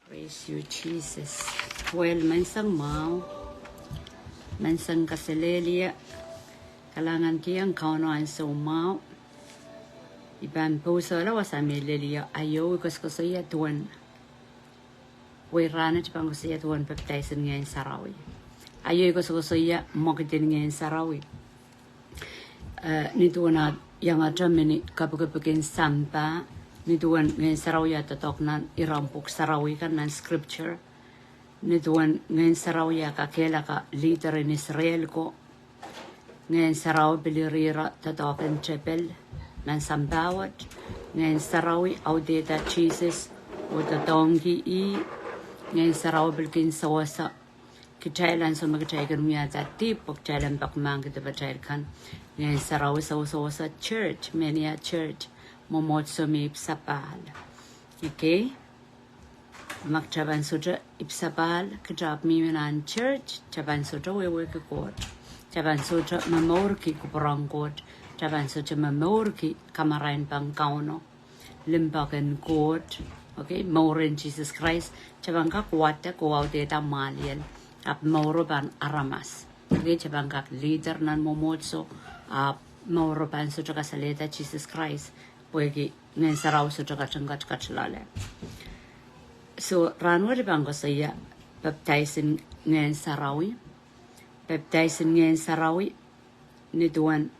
Praise you, Jesus. Well, mansang mau, mansang kaselelia, kalangan kiyang kauno an so mau. Iban puso la wasami lelia ayo kuskosia tuan. We rana tipang kuskosia tuan Pepdais Ngehn Sarawi. Ayo kuskosia mokitin Ngehn Sarawi. Ni tuan yang ada meni kapu-kapukin sampa. Ni tuan Ngehn Sarawi atatok nan irampuk Sarawi kan nan scripture. Ni tuan Ngehn Sarawi kakela ka leader in Israel ko. Ngehn Sarawi bilirira tatokin chapel nan sambawat. Ngehn Sarawi audeta Jesus o tatongi Ngehn Sarawi bilkin sawasa. Kitailan so magitaigan miya tatip pag kitailan bakmang kita kan. Ngehn Sarawi sawasa church, many a church. Momotso mi ipsapal. Okay? Magchaban sutra ipsapal, kajab mi minan church, chaban sutra wewe ke kot. Chaban sutra mamorki kuparang kot. Chaban sutra mamorki kamarain pang kauno. Limbagan kot. Okay? Morin Jesus Christ. Chaban kak wata ko audeta malian. Ap moroban aramas. Okay? Chaban kak leader nan momotso. Moroban sutra kasaleta Jesus Christ. Puegi Ngehn Sarawi sutra kacangkat kacalale. So ranwa di bangko saya Pepdais Ngehn Sarawi. Pepdais Ngehn Sarawi ni tuan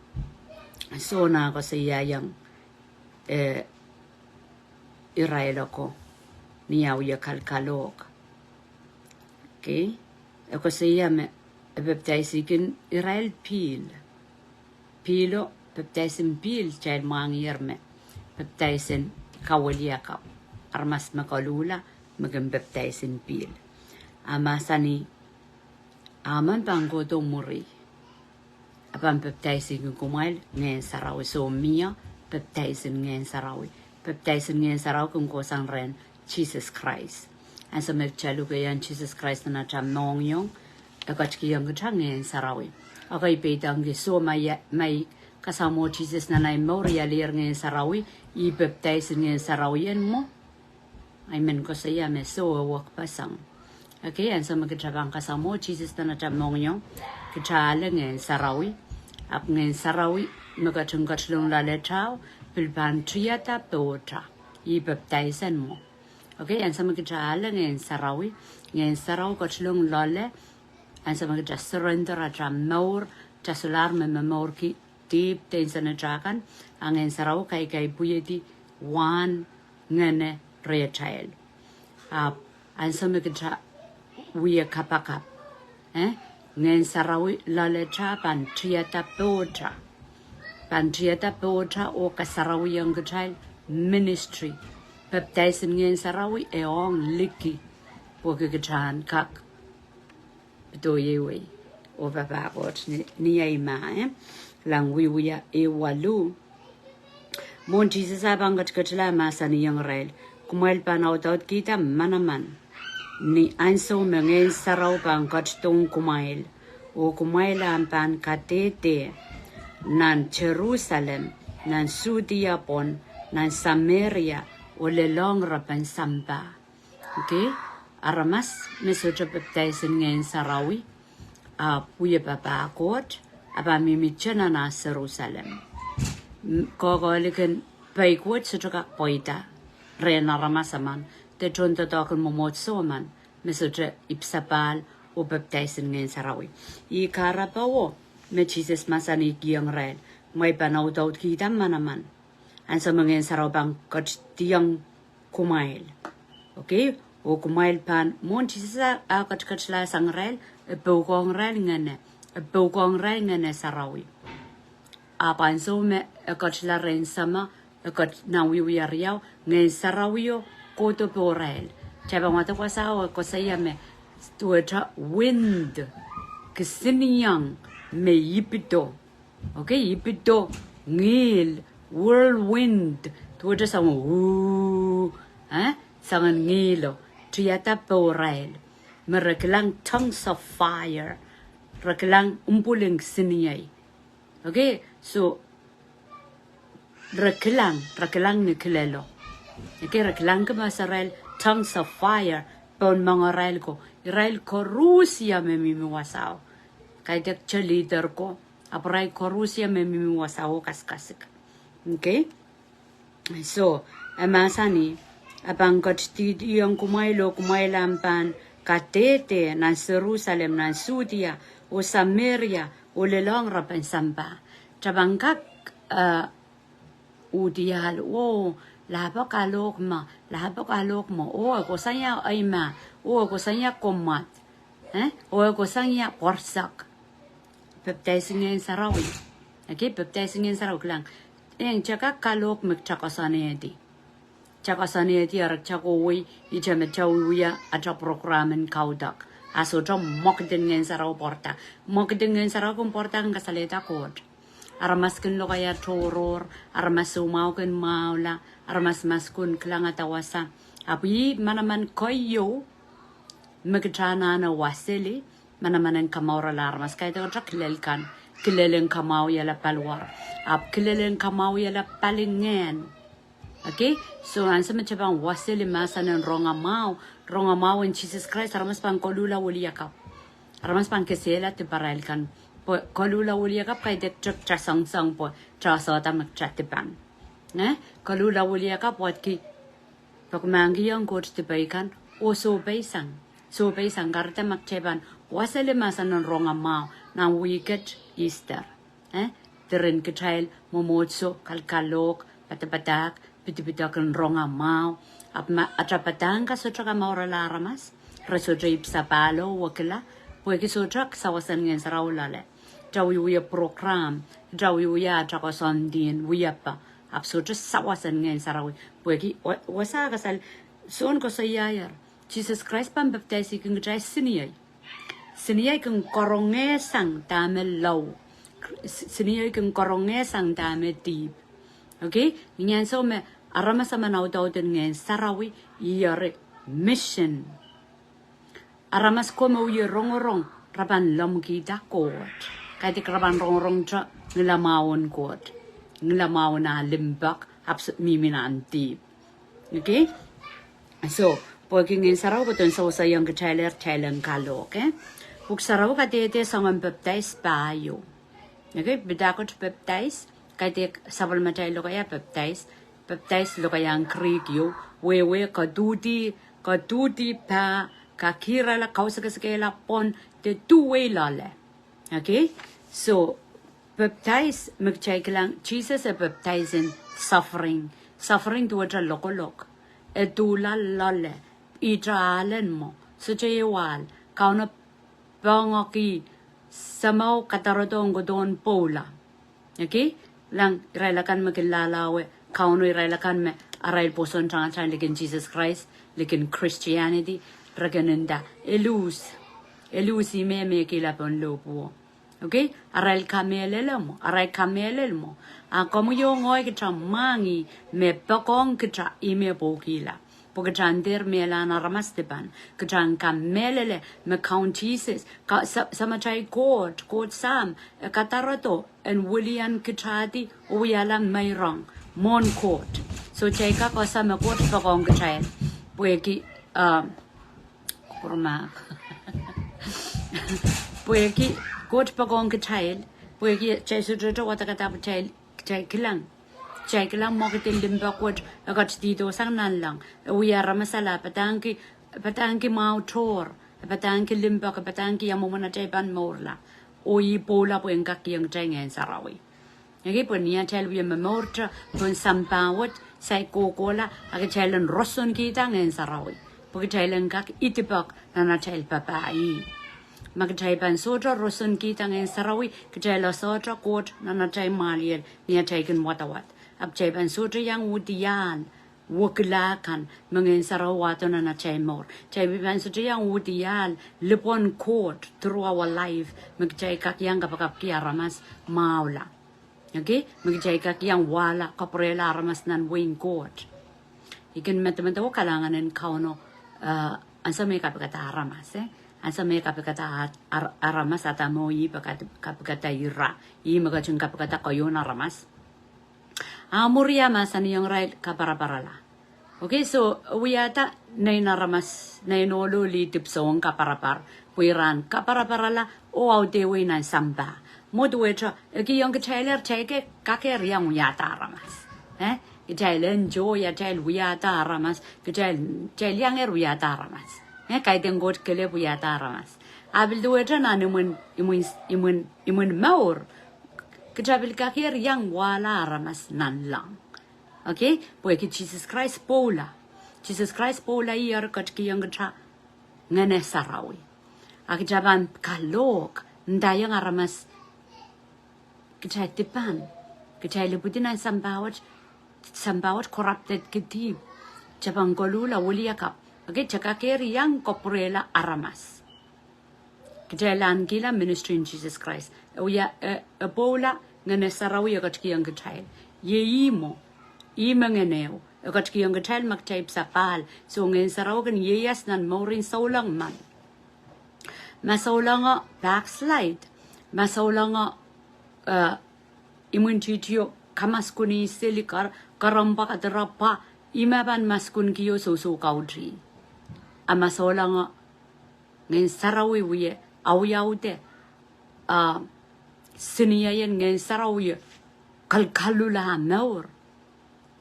so na ko saya yang Israel ko niyaw ya kalkalok. Okay? Ako saya me Pepdais ikin Israel pilo Pepdais pil child mangir me. Pepdais kawalia ka armas makalula magam Pepdais pil. Amasani aman bangko do muri. Apan Pepdais kumail Ngehn Sarawi so mia Pepdais Ngehn Sarawi. Pepdais Ngehn Sarawi kung kosang ren Jesus Christ. Asa magchalu kayan Jesus Christ na cham nongyong akachkiyang kachang Ngehn Sarawi. Akay pedang so may kasamo Jesus na moria lir Ngehn Sarawi i Pepdais Ngehn Sarawi yan mo. Amen ko saya me so wak pasang. Okay, and sa magkachabang kasamo Jesus na nachamong yung kachala Ngehn Sarawi. Ap Ngehn Sarawi magkachungkachlong laletaw pilpan triyata pota i Pepdaisan mo. Okay, and sa magkachala Ngehn Sarawi kachlong lale and sa magkachsurrender at maur chasular me memorki deep ten sa najakan ang Ngehn Sarawi kay buyeti one ngene rechild. Ang sa magkacha wiya kapakap. Ngehn Sarawi lalecha pan triyata pota. Pan triyata pota o kasarawi ang child ministry. Pepdais Ngehn Sarawi eong liki po kagachan kak pitoyewe o bababot niya ima lang wiya ewalu. Mon Jesus abang kacala masa ni yang rel. Kumail panautaut kita manaman. Ni anso Ngehn Sarawi pang kactong kumail. O kumail ampan katete. Nan Jerusalem. Nan Sudiapon. Nan Samaria. O lelong rapan samba. Okay? Aramas mesoja Pepdais Ngehn Sarawi. Puya babakot. Aba mimichana na Jerusalem. Kogolikan paikot sa chakak poita. Rena ramasaman. Te chonta token momotso man. Mesoja ipsapal o Pepdais Ngehn Sarawi. I karapawo. Me Jesus masani kiyang rel. May panawdaw kita manaman. Ang sa Ngehn Sarawi bang kactiyang kumail. Okay? O kumail pan. Mon Jesus kachkachla sang rel. Bukong rel ngane. Bukong rel ngane Sarawi. Apan so me kachla ren sama. Kat nawiwiyariyaw. Ngehn Sarawi yo koto po rel. Chaba mata kwa sawa ko saya me. Tuwata wind. Kisiniyang me yipito. Okay, yipito. Ngil. Whirlwind. Tuwata sama woo. Sangan ngilo. Triyata po rel. Merekelang tongues of fire. Rekelang umpuling siniyay. Okay, so rekelang ni kilelo. Okay, rekelang ka masarel tongues of fire pon mga Israel ko Rusia me mimiwasaw kay dek cha leader ko apray ko Rusia me mimiwasaw kaskasik okay so amasani abang kotid yung kumailampan katete ng Jerusalem ng Sudia o Samaria o lelong rapan samba chabangkak udial o lahapok alok mo o ko sanya ay ma o ko sanya komat o ko sanya porsak Pepdais Ngehn Sarawi okay Pepdais Ngehn Sarawi lang yang jaga kalok magchakasane arak chakowi ijame chawuya acha programen kaudak aso jom mokden Ngehn Sarawi porta mokden Ngehn Sarawi porta ang kasalita kod aramas kun lo kaya toror aramas umau kun maula aramas maskun klang atawasa api manaman koyo magchana na wasili manaman kamawra la aramas kaya to kilelkan kilelen kamaw yala palwar ap kilelen kamaw yala palingen okay so ansa machabang wasili masanan ronga mau in Jesus Christ aramas pang kolula wuliyakap aramas pang kesela te paralkan kalula uliyakap kay dek cha sang po cha sa ta magchatipan kalula uliyakap wat ki pagmangi yang coach te baikan o so baisang karta magcheban wasale masan ng ronga mau na wicked Easter terin kechail momotso kalkalok patapatak pitipitak ng ronga mau atrapatang ka so chaka maura laramas reso drip sa palo wakila pwede so chak sawasan Ngehn Sarawi lale jawi uya program jawi uya chaka sondin uya pa apso just sawasan Ngehn Sarawi pwede wasa kasal son ko sa yayar Jesus Christ pam Pepdais kung jay siniyay kung korongesang tamel law siniyay kung korongesang tamel deep okay niyan so me arama sa manaw daw din Ngehn Sarawi iyare mission aramas ko mo uya rongorong raban lamgi dakot kaya di karaban rong cha nilamawon kot nilamawon na limbak abs mimina antip okay so paging Ngehn Sarawi beton so sayang ke trailer kalo okay buk Sarawi kadete sangan Pepdais bayo okay bedakot Pepdais kaya sabal matay lo kaya Pepdais lo kaya ang krigyo wewe kadudi pa kakira la kausa kaskela pon the two-way lale okay so Pepdais magchay lang Jesus Pepdais in suffering tuwa lokolok edula lale idralen mo so jayawal kauna bangoki samaw katarodong godon pola okay lang irailakan magilalawe kauno irailakan me arail poson changan likin Jesus Christ likin Christianity raganenda elus meme kila pon lopo okay aral kamelelmo como yo ngoy kita mangi me pakong kita ime pokila pogjandir melana ramasteban kajang kamelele me counties sama chai court sam kataroto and William kitadi uyala mayrong mon court so chai ka ko sama court pakong kita pueki porma pueki court pakong kita pueki chai sujoto watakata chai kilang mo kitin limbakot agat dito sang nan lang uyara masala patangki mautor patangki limbak patangki yamumana chai ban morla oyi pola po engak yang chai Ngehn Sarawi ngi po niya chai wi memorta pon sampawot sai kokola aga chai len roson kita Ngehn Sarawi po chai len kak itibak na chai papai magchay ban soja roson kita Ngehn Sarawi kajay la soja kot na chai maliel niya chai kin watawat abchay ban soja yang udiyan wakilakan Ngehn Sarawi wato na chay mor chay ban soja yang udiyan lipon kot through our life magchay kak yang kapakap kia ramas maula okay magchay kak yang wala kaprela ramas nan wing kot ikin metamento kalanganen kauno ansa may kapakata ramas ansa may kapakata aramas atamoyi kapakata ira magachun kapakata kayo na ramas Amuria masan yung right kaparaparala. Okay, so wiyata nay naramas nay nolo li tipsong kaparapar puiran kaparaparala o audewe nan samba modwecha ki yung chailer cheke kake riang wiyata ramas chailen jo ya chail wiyata ramas chail yang wiyata ramas kay dengot kele wiyata ramas abil duwecha na imun maur kajabil kake riang wala ramas nan lang. Okay, porque Jesus Christ pola iar kat ki yang cha ngene Sarawi. Akjaban kalok ndayang aramas kecai tipan kecai lebutina sambawat corrupted kitib jabang kolula wuliakap. Okay, cakakeri yang koprela aramas. Kecai lan gila ministry in Jesus Christ. Uya pola ngene Sarawi kat ki yang kecai. Yeimo imangeneo kat ki yung gatal magtaip sa pal so ngayon sarawagan yeyas nan morin saulang man masaulang backslide masaulang imun tityo kamaskuni silikar karamba kadrapa imaban maskun kiyo susu kaudri amasaulang ngayon sarawi wiye awyawde siniyayan ngayon sarawi kalkalula maur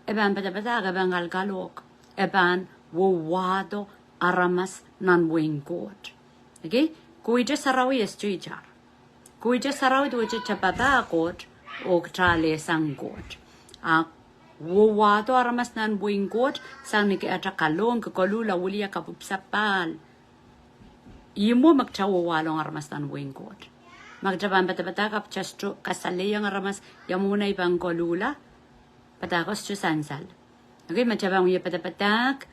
Eban pada bengal galok. Eban wawado aramas nan wingkot. Okay? Kuija Sarawi estuijar. Kuija Sarawi tuja chapata kot o trale sangkot. Wawado aramas nan wingkot sang niki atakalong kolula wulia kapupsapal. Imo magchawawalong aramas nan wingkot. Magjaban pada kap chastro kasaleyang aramas yamuna ibang kolula. Patakos to sansal. Okay, machabang we patapatak.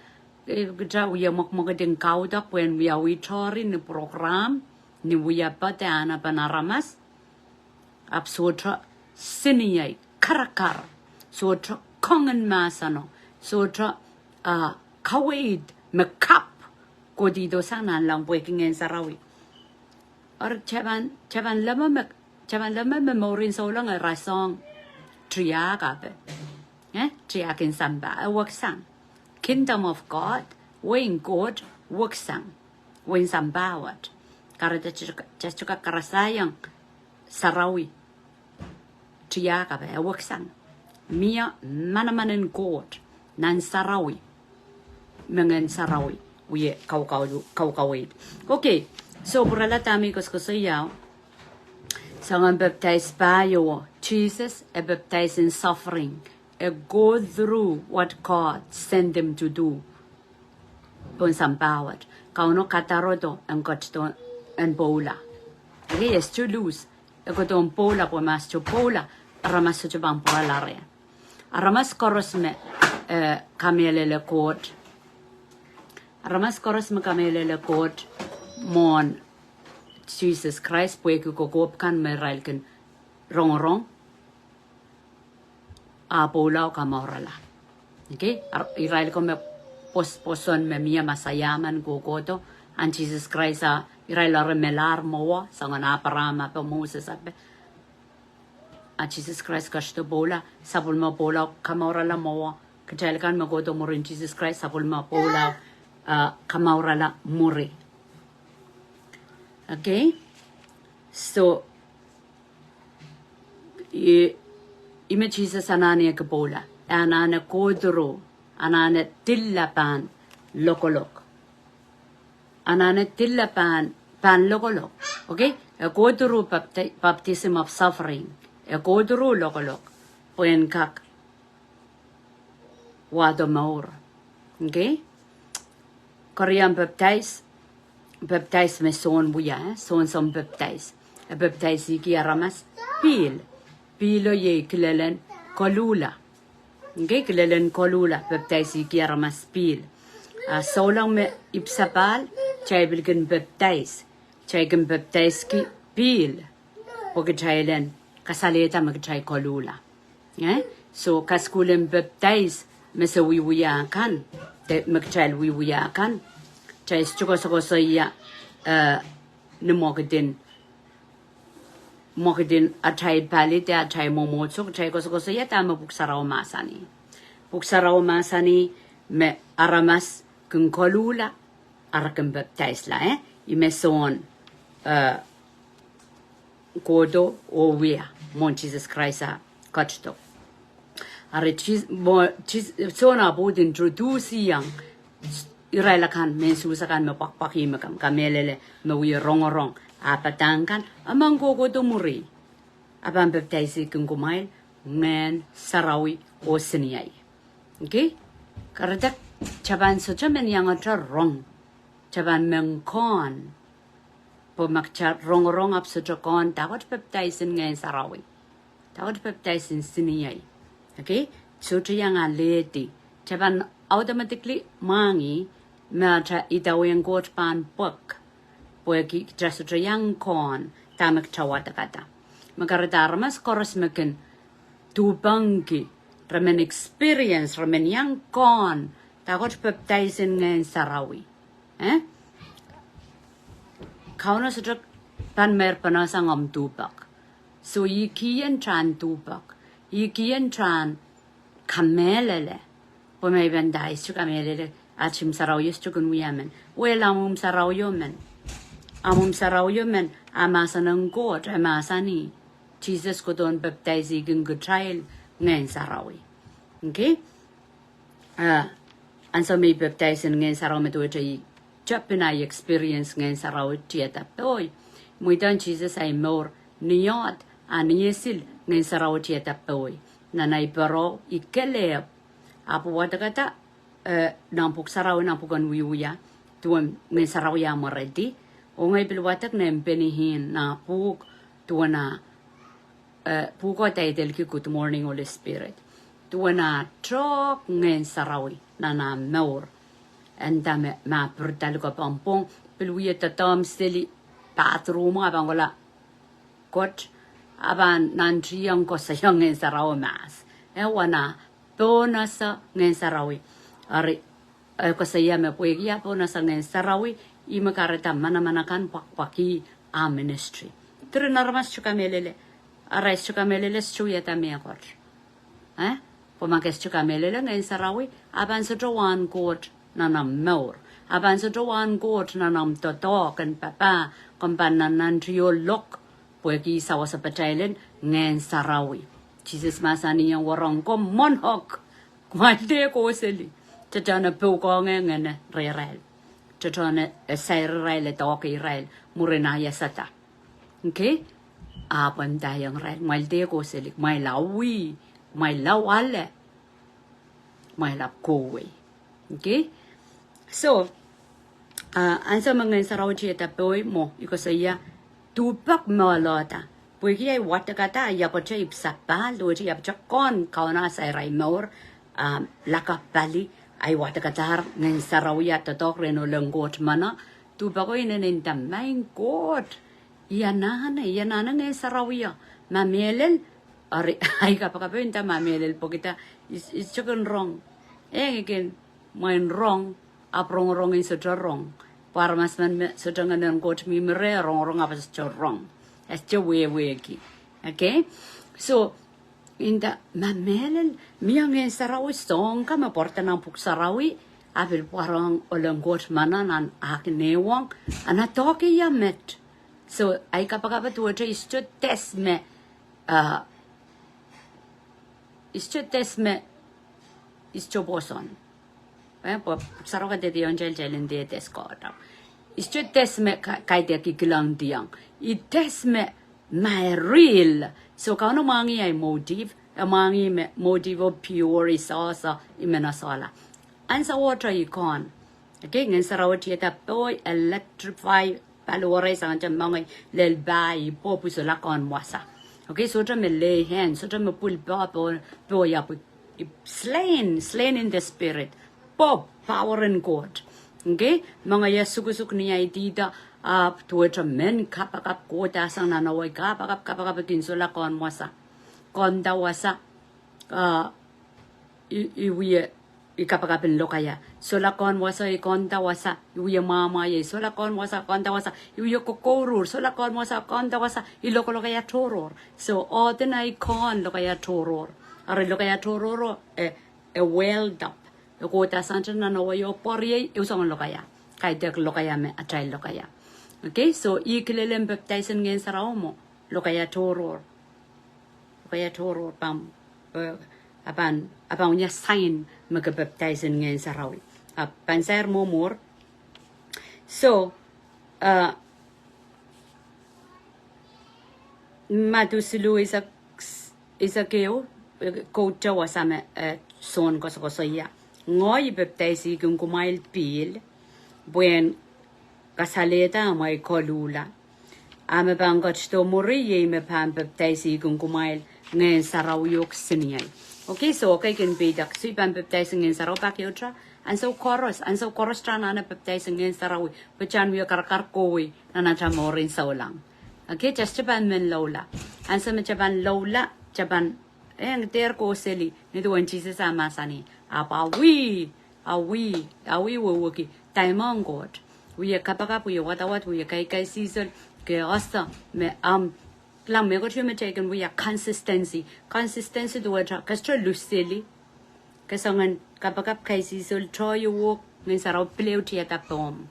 We are mokmogading kaudak when we are withoring the program. Ni we are patana panaramas. Absotra siniyay karakar. Sotra kongan masano. Sotra kawaid makap. Kodido sana lang waking in Sarawi. Or chaban lama memorin so long a rasong. Triagabe. Triag in samba, a work sang. Kingdom of God, wing God, work sang. Win sambawat. Karada chastuka karasayang Sarawi. Triagabe, a work sang. Mia manamanin God, nan Sarawi. Mengen Sarawi. We kaukawid. Okay, so buralata amigos ko sa yaw. Sangan baptized by you, Jesus, a baptized in suffering, a go through what God sent them to do. Pon sambawat, kauno katarodo ang kotto and bola. Yes, to lose. A koton pola po mas to pola, aramas to bang polare. Aramas korosme kamelele court. Aramas korosme kamelele court mon. Jesus Christ pueku kokop kan meralken rong a pola kamorala. Okay? Israel ko me poson me mia masayaman kokoto an Jesus Christ a Israel remelar moa sangana parama pe Moses ape a Jesus Christ kasto pola sapul mo pola kamorala moa kajal kan magoto morin Jesus Christ sapul mo pola kamorala muri. Okay, so ime Jesus anane kabola, anane kodro, anane tillapan lokolok, anane tillapan pan lokolok. Okay, a kodro baptism of suffering, a kodro lokolok, puen kak wadomaur. Okay, Korean Pepdais me son buya, son som Pepdais. A Pepdais iki aramas pilo ye kilelen kolula. Okay, kilelen kolula, Pepdais iki aramas pil. So lang me ipsapal, chay bilgen Pepdais. Chay gen Pepdais ki pil. Porque chaylen kasaleta magchay kolula. So kaskulen Pepdais me se wiwuya kan. Magchay wiwuya kan. Chay stukoso ya ni mokidin atay palit atay momotsok chay koso ya tama buksaraw masani me aramas kung kolula arakan Pepdais la I me son godo o wea mon Jesus Christ a kachto are sona bod introduce yang Iraila kan men susakan me pakpaki me kam kamelele me wi rong apatangkan amang godo muri aban Pepdais kung kumail men Sarawi o siniai okay karadak chaban socha men yang atra rong chaban mengkon po makcha rong ap socha kon tawat Pepdais Ngehn Sarawi tawat Pepdais siniai okay socha yang a lady chaban automatically mangi matra itaweng got pan pok poeki trasocha yang kon tamak chawata kata magaradarmas koros meken tubangki ramen experience ramen yang kon tagot Pepdais Ngehn Sarawi kauna sudrak pan mer panasang tubak so yikian tran tubak yikian tran kamelele pomay Pepdais chu kamelele achim Sarawi chu kunwiamen welamum Sarawi men amasanang god amasani Jesus ko don Pepdais iging trial Ngehn Sarawi okay and so may Pepdais Ngehn Sarawi me to jay Japina experience Ngehn Sarawi tiata toy muidan Jesus ay more niot aniyesil Ngehn Sarawi tiata toy nanay pero ikele apo wata kata nampuk Sarawi nampukan wiwya tuan Ngehn Sarawi amoredi o ngay bilwatak na empenihin na puk tuana puko tayo ki good morning Holy Spirit tuana trok Ngehn Sarawi na maur anda me ma perdal ko pampong peluye tatam steli bathroom abang wala kot aban nantriang ko sayang Ngehn Sarawi mas wana bonasa Ngehn Sarawi ari ko sayame puegia bonasa Ngehn Sarawi imakareta mana-manakan pakpaki a ministry trinarmas chukamelele arais chukamelele chuyata meakor pomakes chukamelele Ngehn Sarawi aban sa jawan court nanam maur aban sa jawan court nanam toto kan papa kombanan nantrio lok puegi sawa sa patailen Ngehn Sarawi Jesus masani yang warang ko monhok kumade ko seli tatana puko ngene rerel tatana sairel toki rel murena yasata okay apan tayang rel malde ko seli mai lawi mai lawale mai lap kowe okay so ansa Ngehn Sarawi cheta boy mo iko saya tupak malota puegi ay wata kata ya ko chip sapa lo chi ap chakon kauna sai rai mor laka bali ay wata kata Ngehn Sarawi at tok reno lengot mana tupak ko inen main god yanana Ngehn Sarawi mamelel ari ay kapakapenta mamelel po kita is chicken wrong again mine wrong up wrong is such a wrong para mas man such a ngan god mi mere wrong apa such a wrong as the way ki okay so in the mamelel mi Ngehn Sarawi song kama porta ng puk Sarawi apel parang olang god mananan aknewang anatoki yamet so ay kapakapat wacha is to test me is to boson po Sarawi de yon jelen de test ko is to test me kay de kilang diang it test me my real so kano mangi ay motive mangi me motive of pure isasa imenasala ansa water icon okay Ngehn Sarawi tieta boy electrify palore sa jam mangi lel bai po pusula kon wasa okay so me lay hands so me pull bo ya slain in the spirit pop power in God okay mga yasugusuk niya itida tuwa men kapakap kota sang nanaway kapakap tinsula kon wasa konda wasa iwiye ikapakapin lokaya sola kon wasa ikonda wasa iwiye mama ye sola kon wasa konda wasa iwiye kokorur sola kon wasa konda wasa iloko lokaya toror so ordinary kon lokaya toror are lokaya tororo a welled up kota sanjana no yo pori usong lokaya kai dek lokaya me atrai lokaya okay so ikilelem Pepdais Ngehn Sarawi mo lokaya toror pam aban nya sign mga Pepdais Ngehn Sarawi panser mo more so matusulu isa keo coach wasame son ko ya ngoi Pepdais kung kumail pil buen kasaleta mai kolula ame bangot to muri ye me pam Pepdais kung kumail Ngehn Sarawi yok siniai okay so okay can be dak si pam Pepdais Ngehn Sarawi pak yotra and so chorus trana na Pepdais Ngehn Sarawi pechan wi karkar koi na chamorin saulang okay just ban men lola and so chaban lola chaban ang der ko seli ni doan Jesus amasani apa we woki taimong god we kapaka we what we kai season ke asa me lang me ko me taken we consistency do cha kastra luseli kasangan kapaka kai season try you walk Ngehn Sarawi pleu tiata pom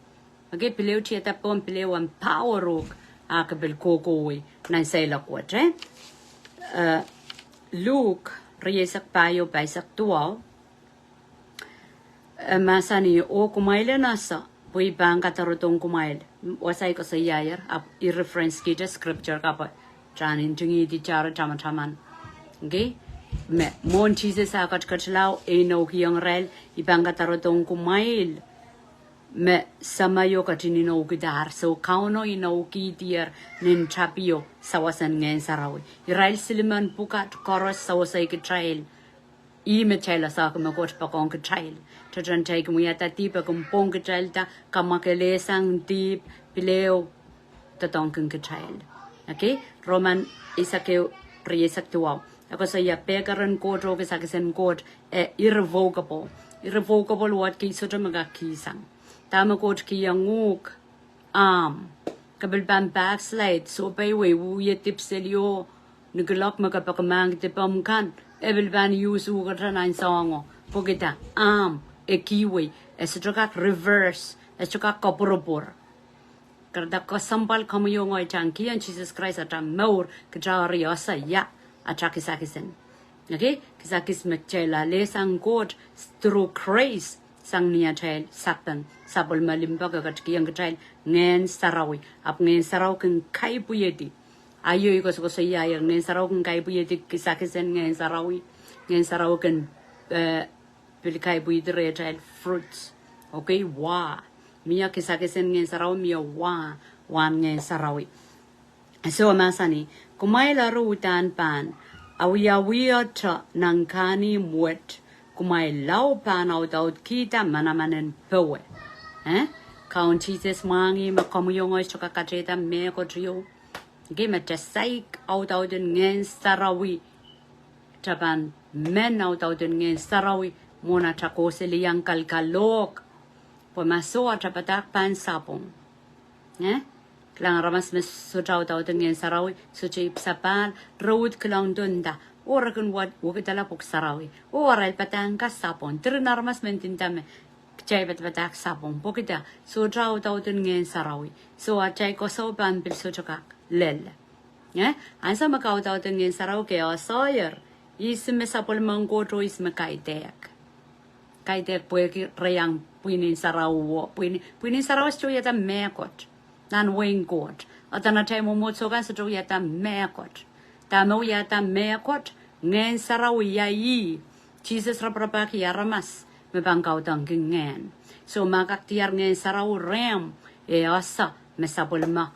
okay pleu tiata pom pleu am power rock akabel kokoi nan say la kwatre Luke riyesak payo paisak tuaw masani o kumail nasa pui bang katarutong kumail wasay ko sa yayar i-reference kita scripture kapa janin jungi di chara chaman okay me mon Jesus akat katlaw no kiyang rel ibang katarutong kumail me samayo katinino gidar so kauno ki dier nin chapio sawasan Ngehn Sarawi Israel siliman bukat koros sawasay ki trail I me chela sa ko makot pa kong ki trail tadran tay ko yata tipa kumpong ki trail ta kamakele sang deep pileo tatong ki trail okay Roman isake riyesak tuaw ako sa ya pegaran kodro ki sakisen kod irrevocable what ki so maga kisang tama ko ki yanguk kabel ban backslide so bay we wu ye tipselio niglok makapakamang tipam kan ebel ban use u gatan songo pogita kiwi estroka reverse estroka koporobor kada ko sambal kamuyo ngoy tanki an Jesus Christ atam maur kjari osa ya atakisakisen okay kisakis mechela lesang god through grace sang niya child satan sabol malimba gagat kiyang child Ngehn Sarawi Ngehn Sarawi kung kai puyedi ayo ko so ya Ngehn Sarawi kung kai puyedi kisakisen Ngehn Sarawi kung pilkai puyedi re child fruits okay miya kisakisen Ngehn Sarawi miya wan Ngehn Sarawi so masani kumaila rutan pan awiya tra nangkani muet kumai lau pan out kita manamanen pewe kaun Jesus mangi makamuyong oy choka kacheta me ko trio game at saik out Ngehn Sarawi taban men out Ngehn Sarawi mona chakoseli yang kalkalok pemaso atapatak pan sapong klang ramas mes so out Ngehn Sarawi so chip sapal road klang dunda Orakan wakitala pok Sarawi. Oral patang kasapon. Trinarmas mentintame. Chay patak sapon. Pokita. So draw out Ngehn Sarawi. So a chay ko so ban bil so chokak. Lel. Ansa makaut out Ngehn Sarawi kaya sawyer. Isme sapol mangkoto isme kaitek. Kaitek pueki reyang puinin Sarawi. Puinin Sarawi sto yata mekot. Nan wing god. Atana chay momotsogan sto yata mekot. Tamo yata mekot Ngehn Sarawi yi Jesus raprapak yaramas me bangkau tang Ngehn so makak tiar Ngehn Sarawi rem asa me sabulma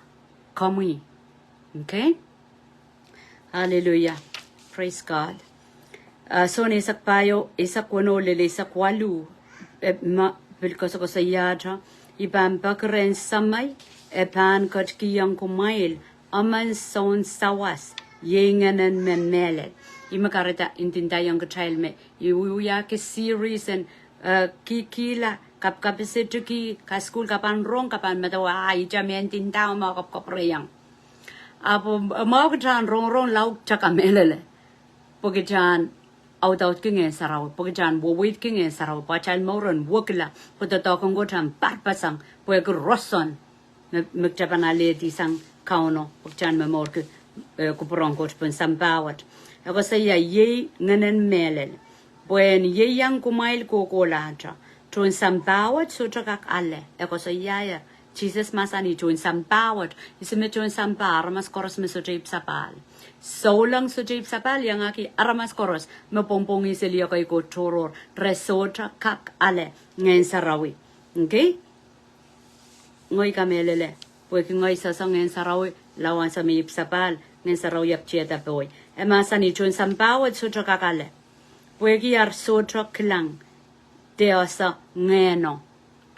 kamui okay hallelujah praise God so ni sakpayo isakwono lele sakwalu ma bilkoso ko sayata ibam bakren samay epan kot kiyang kumail aman son sawas yenganan memelet imakarata intinda yang child me ya ke series and kikila kapkapisetu ki ka school kapan rong kapan matawa jamen tinda ma kapreyang apo ma ko jan rong lau chakamelele pogijan out Ngehn Sarawi pagjan wo wait Ngehn Sarawi pachal moron wokla potato kongo tam parpasang pwek rosson mekjabanale di sang kauno pagjan memorke kuprongkot pun sambawat ako saya ye nganen melel buen ye yang kumail kokolata tun sambawat sutrakak alle ako saya ya Jesus masani tun sambawat isme tun sambar mas koros mesojip sapal Saulang sujib sapal yang aki aramas koros mepompong iseli kay ko choror resota kak ale Ngehn Sarawi okay ngoy kamelele pwek ngoy sasang Ngehn Sarawi lawan sa miyip sapal Ngehn Sarawi ap chieta boy emasani chun sambawat sutra kakale pwek yar sutra klang deosa ngeno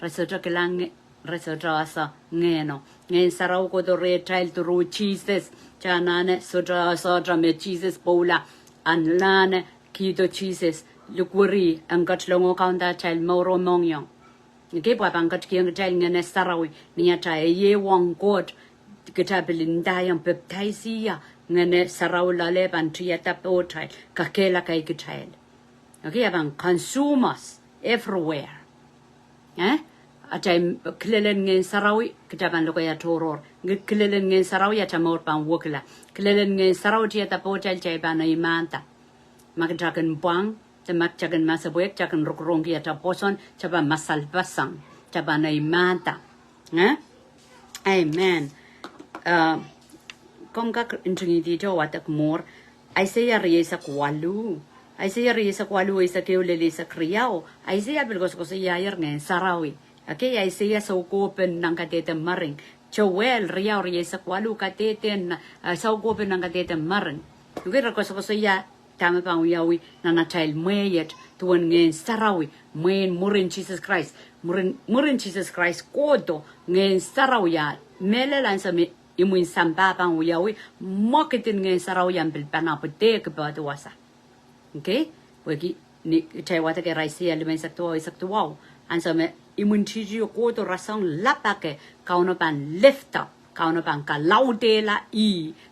resota klang resota asa ngeno Ngehn Sarawi ko do re child to ro Jesus Janane sotra me Jesus bola anlane kido Jesus lukuri angat longo kaunda child moro mongyong nge pa bangat kiang child Ngehn Sarawi niya cha ye wong god kitabilin dayang Pepdais ya Ngehn Sarawi lale ban triata po child kakela kai child okay abang consumers everywhere Ajay kilelen Ngehn Sarawi kitaban lo kaya toror kilelen Ngehn Sarawi ya chamor pan wokla kilelen Ngehn Sarawi ya tapo chal chay ban imanta magjagan buang te magjagan masabwek jagan rokrong ya taposon chaba masalbasang chaba na imanta amen kong ka intringi dito watak more Isaiah riesa kwalu Isaiah riesa kwalu isa keulele sa kriyaw Isaiah bilgos ko sa yayar Ngehn Sarawi Okay, Isaiah sa ukopen ng katete maring. Joel, riyaw riya sa kwalu katete sa ukopen ng katete maring. Okay, rakos ko siya, tama pang uyawi na na-child mayet tuwan Ngehn Sarawi. Mayin murin Jesus Christ. Murin Jesus Christ kodo Ngehn Sarawi ya. Melelan sa imuin samba pang uyawi. Mokitin Ngehn Sarawi yan bilpanapute kabadwasa. Okay, wagi ni chay wata kay Isaiah limay saktuwaw. Ansa me imun chiji ko to rasang lapake kauno pan lift up kauno pan ka laudela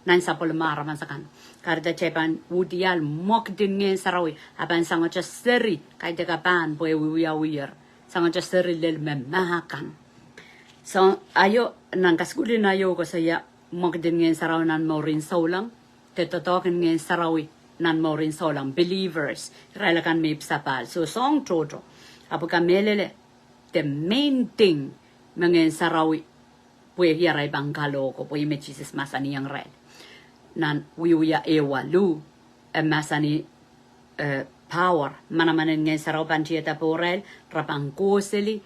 nan sa polmara masakan karda chepan udial mokdin Ngehn Sarawi aban sanga cha seri kai de ban boy wiyer sanga cha seri lel memahakan so ayo nang kaskuli na yo ko saya mokdin Ngehn Sarawi nan morin saulang tetotoken Ngehn Sarawi nan morin saulang believers relakan mip sapal so song toto apuka melele the main thing Ngehn Sarawi pwede yaray bangkalo ko pwede me Jesus masani yang red nan wiuya ewalu masani power manamanen Ngehn Sarawi bantieta porel rapangkoseli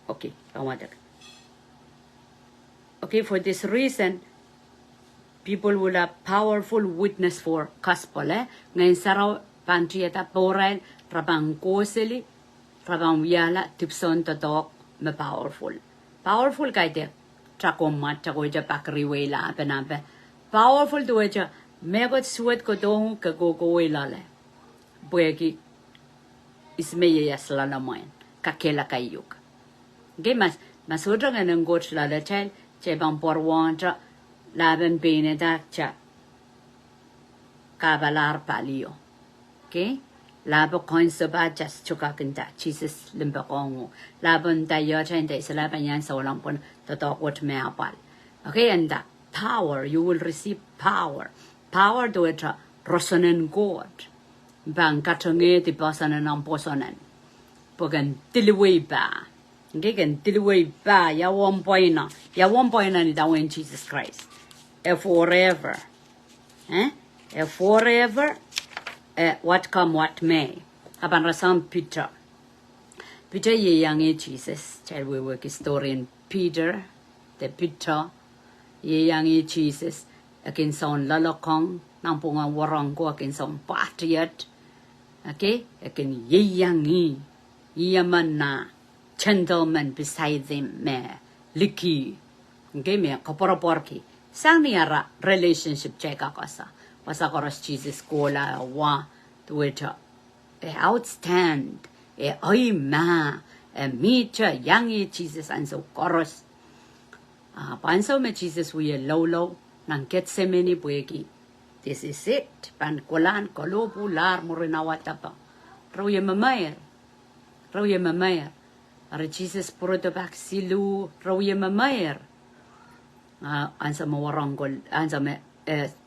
okay kawadak okay for this reason people will have powerful witness for gospel Ngehn Sarawi bantieta porel rapangkoseli Rabang wiyala tipson tatok me powerful. Powerful kaite trakomat chakoja pakriwe la penape. Powerful tuweja megot suet ko dong kagogowe lale. Buegi ismeye yasla na moen kakela kayuk. Ge masudra nganeng got lale chel chebang porwanta laben bene dakcha kabalar palio. Okay? Labo coins about just chukakinda, Jesus limbakongo. Labon tayo chain day sa laban yan sa walang pun tatok what me apal. Okay, and that power, you will receive power. Power to it rosonen God. Bang katonge ti pasanan ang posonan. Pagan tiliway ba. Okay, gan tiliway ba, ya 1 point na. Ya 1 point na ni daw in Jesus Christ. Forever. Forever. What come what may. Haban rasam Peter. Peter ye yang Jesus. Child we work historian Peter. The Peter ye yang Jesus. Akin son lalakong nang punga warang ko akin son patriot. Okay? Akin ye yang yaman na gentleman beside them me liki. Okay me kaporoporki. Sang niara relationship check akasa. Wasakoros Jesus kola wa tuweta outstand oi ma mecha yangi Jesus and so koros panso me Jesus we low nang Gethsemane buegi This is it. Pan kolan kolopu lar murinawatapa. Rauye mamayer. Rauye mamayer. Are Jesus purotobak silu rauye mamayer. Ansa mawarangol ansa me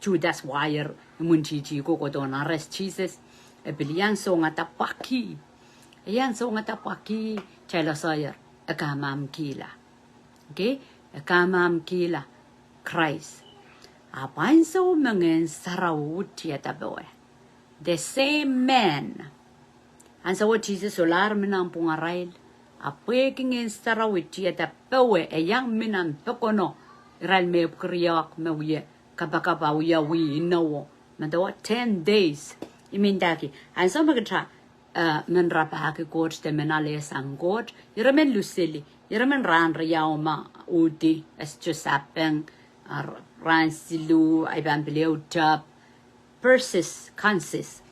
Judas wire munchichi koko don arrest Jesus. Bilian so ngatapaki. Yan so ngatapaki chela sayer. Akamam kila. Okay? Akamam kila. Christ. Apan so mangen Sarawi taboy. The same man. And so what Jesus solar minam pungarail. A waking in Sarawi taboy a young minan pocono. Ral me kriyak me we kapakapa we know. Mado 10 days. You mean daki. And so magatra men rapaki coach the menale sang god. You remen Lucili. You remen ran riauma udi as just happened. Ran silu iban below job. Consist.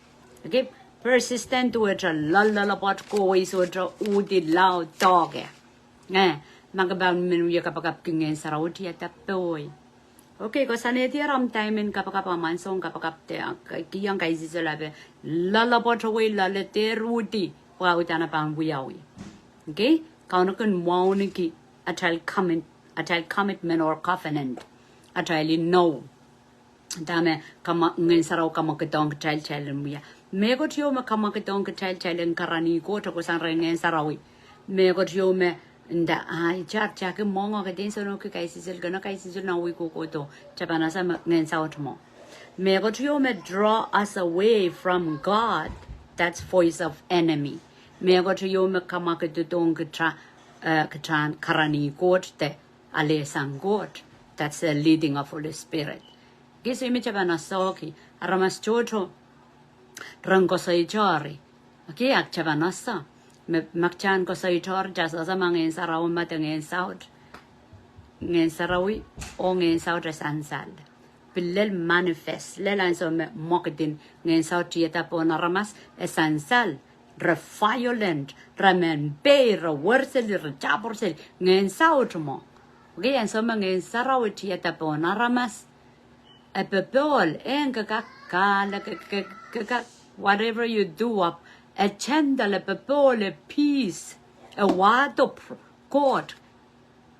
Okay? Persistent to it a lullaby goes or udi loud dog. Magabang men we kapakap king and Sarawi at that boy. Okay, because I need time in kapakapaman song kapakap te young guys is a lave lullaby away lullate rudi while we done about we are. Okay? Kaunakan Wauniki a child commitment or covenant. A child no. Dame come Saraw kamakadong child and we are. Mego tioma kamakadong child and Karani go to Kosan and Sarawi. Mego tiome. Nda ai jack mongo ka din so no ka kaisil gana kaisil na we ko to chabana sa ngen south mo me go to me draw us away from God. That's voice of enemy. Me go to me kama ka dong ka tran karani god te ale sang god. That's the leading of Holy Spirit. Gisi me chabana soki aramas chocho rango sai jari okay ak chabana sa Makchan ko sa itor just as among in Sarawi matang South Ngehn Sarawi o Ngehn South sansal. Pilel manifest lelan so mokdin Ngehn South tieta pona ramas sansal violent ramen bear worsel rajaborsel Ngehn South mo. Okay and so Ngehn Sarawi tieta pona ramas a pepol en ka whatever you do up. A chandle, a pepole, peace, a word of God.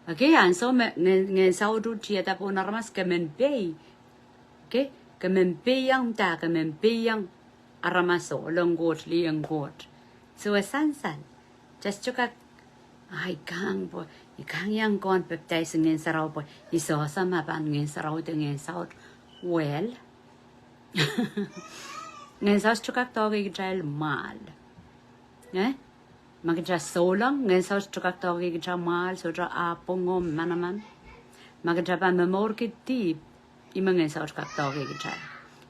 Okay, and so Ngehn South tieta pona ramas kamen bay. Okay, kamen bayang ta kamen bayang aramaso long goat liang goat. So a sansan just took a I can't boy, you can't young gone Pepdais Ngehn Sarawi boy. He saw some about Ngehn Sarawi Ngehn South. Well, Ngehn South took a dog child mal. Magja so long, Ngehn South took a dog mal, so draw a pongo manaman. Magja ban the morgue deep, even Ngehn South took a dog child.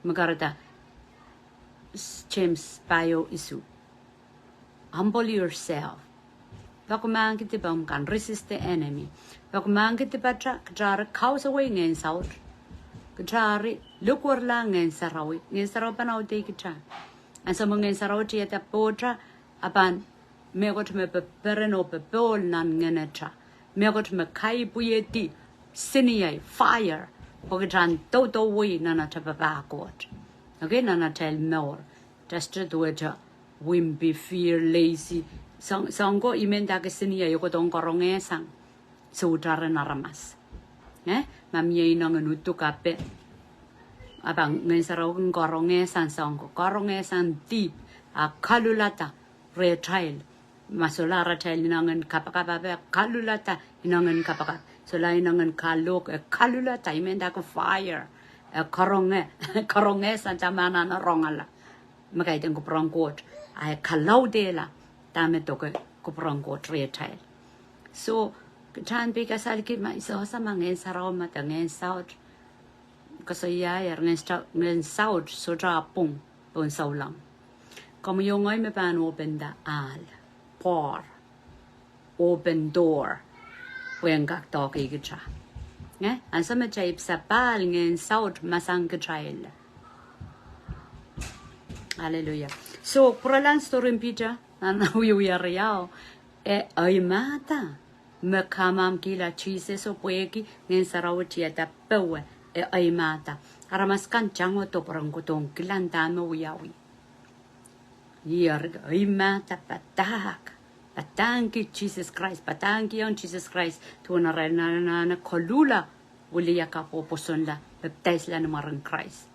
Magarata James bio isu. Humble yourself. Bakuman kitibam can resist the enemy. Bakuman kitibatra, Kajara cows away Ngehn South. Kajari, look where lang Ngehn Sarawi, Ngehn Sarawi panau take it. And some Ngehn Sarawi at a potra, aban, me got me pereno pepol nan Ngehnetra. Me got me kai buyeti, sinia, fire, Pogatan toto way nana tabacot. Okay, nana tell more. Just to do it, wimpy, fear, lazy. Songo imendaka sinia, you got on coronge sang. So taran aramas. Mamie nang an utukape. Abang Ngehn Sarawi coronge san songo, coronge san deep, a kalulata, rare child. Masolara child inangan kapakaba, kalulata inangan kapaka. So la inangan kalok, a kalulata, imendaka fire, a coronge san tamana na rongala. Magaitan kuprong court, I kalaudela, dametoke kuprong court, rare child. So, Chan because I'll keep myself some Ngehn Sarawi matang Ngehn South. Kasi yaya Ngehn South so drapong pun so lang. Como yung ay me pan open the al, pour, open door, when gak talk igicha. And some type sa pal Ngehn South masang kachail. Hallelujah. So, puralan story Peter, and we are real. Ay mata. Makamam kila Jesus o pueki Ngehn Sarawi tieta powe ay mata. Aramas kancang o to parang kutong kilantano wiyawi. Yarga ay mata patak. Patangi Jesus Christ. Patangi on Jesus Christ. Tuwa na kolula. Wili yaka po poson la. Pepdais la namarang Christ.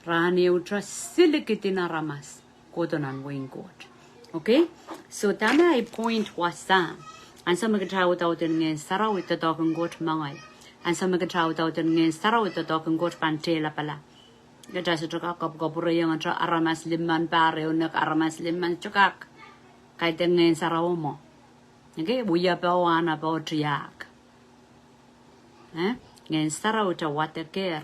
Rani utra silikiti na ramas. Kodonan wing God. Okay? So tama ay point wasa. Ansa magkatawa daw din ngayon Sarawi tatokang God mangay. Ansa magkatawa daw din ngayon Sarawi tatokang God pantela pala. Gada sa tsaka kapkapura yung atra aramas liman pare o aramas liman tsakak. Kahit din ngayon Sarawi mo. Okay? Buya pa o ana pa o triyak. Ngayon Sarawi ta watercare.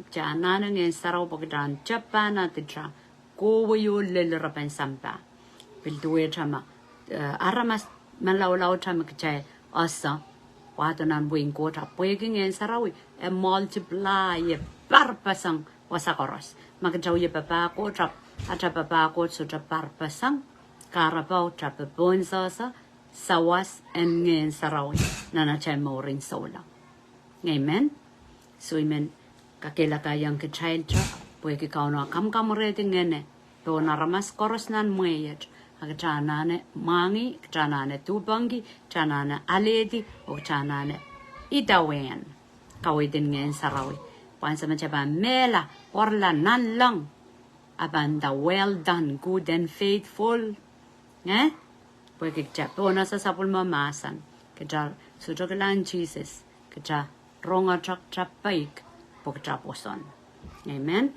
Cha nana ngayon Sarawi pagdaan chapa na titra. Kowe yo lelerapan sampa. Pilduwe chama. Aramas malaw-law chama kachay asa. Wato nan buing ko ta. Pwede ngayon Sarawi. Multiply. Parpasang wasakoros. Magkachaw ye papako trap. At papako so trap parpasang. Karabaw trap bonsa sawas and ngayon Sarawi. Nanachay mo rin sola. Amen. So amen. Kakilakayang kachay trap. Pwede ka na kamkamurete ngene. To naramas koros nan mweyet. Agachanane mangi, chanane tubangi, chanane aledi, o chanane itawen. Kawidin ngayon Sarawi. Pansa macaba mela, orla nan lang. Abanda well done, good and faithful. Pwede ka to na sa sapul mamasan. Kaja sujogalan Jesus. Kaja ronga chak paik. Pagkaposon. Amen.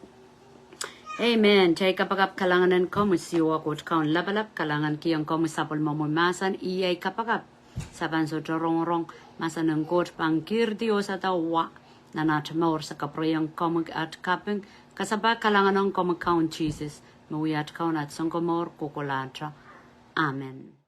Amen. Chay kapagap kalanganan ko musiwa ko kaun labalap kalangan kiyang ko musapol mamumasan iyay kapagap saban so jorong masan ng kot pangkir Dios at awa na natamaur sa kaprayang komag at kapeng kasaba kalangan ng komag kaun Jesus mawiyat kaun at sangkomor kukulatra. Amen.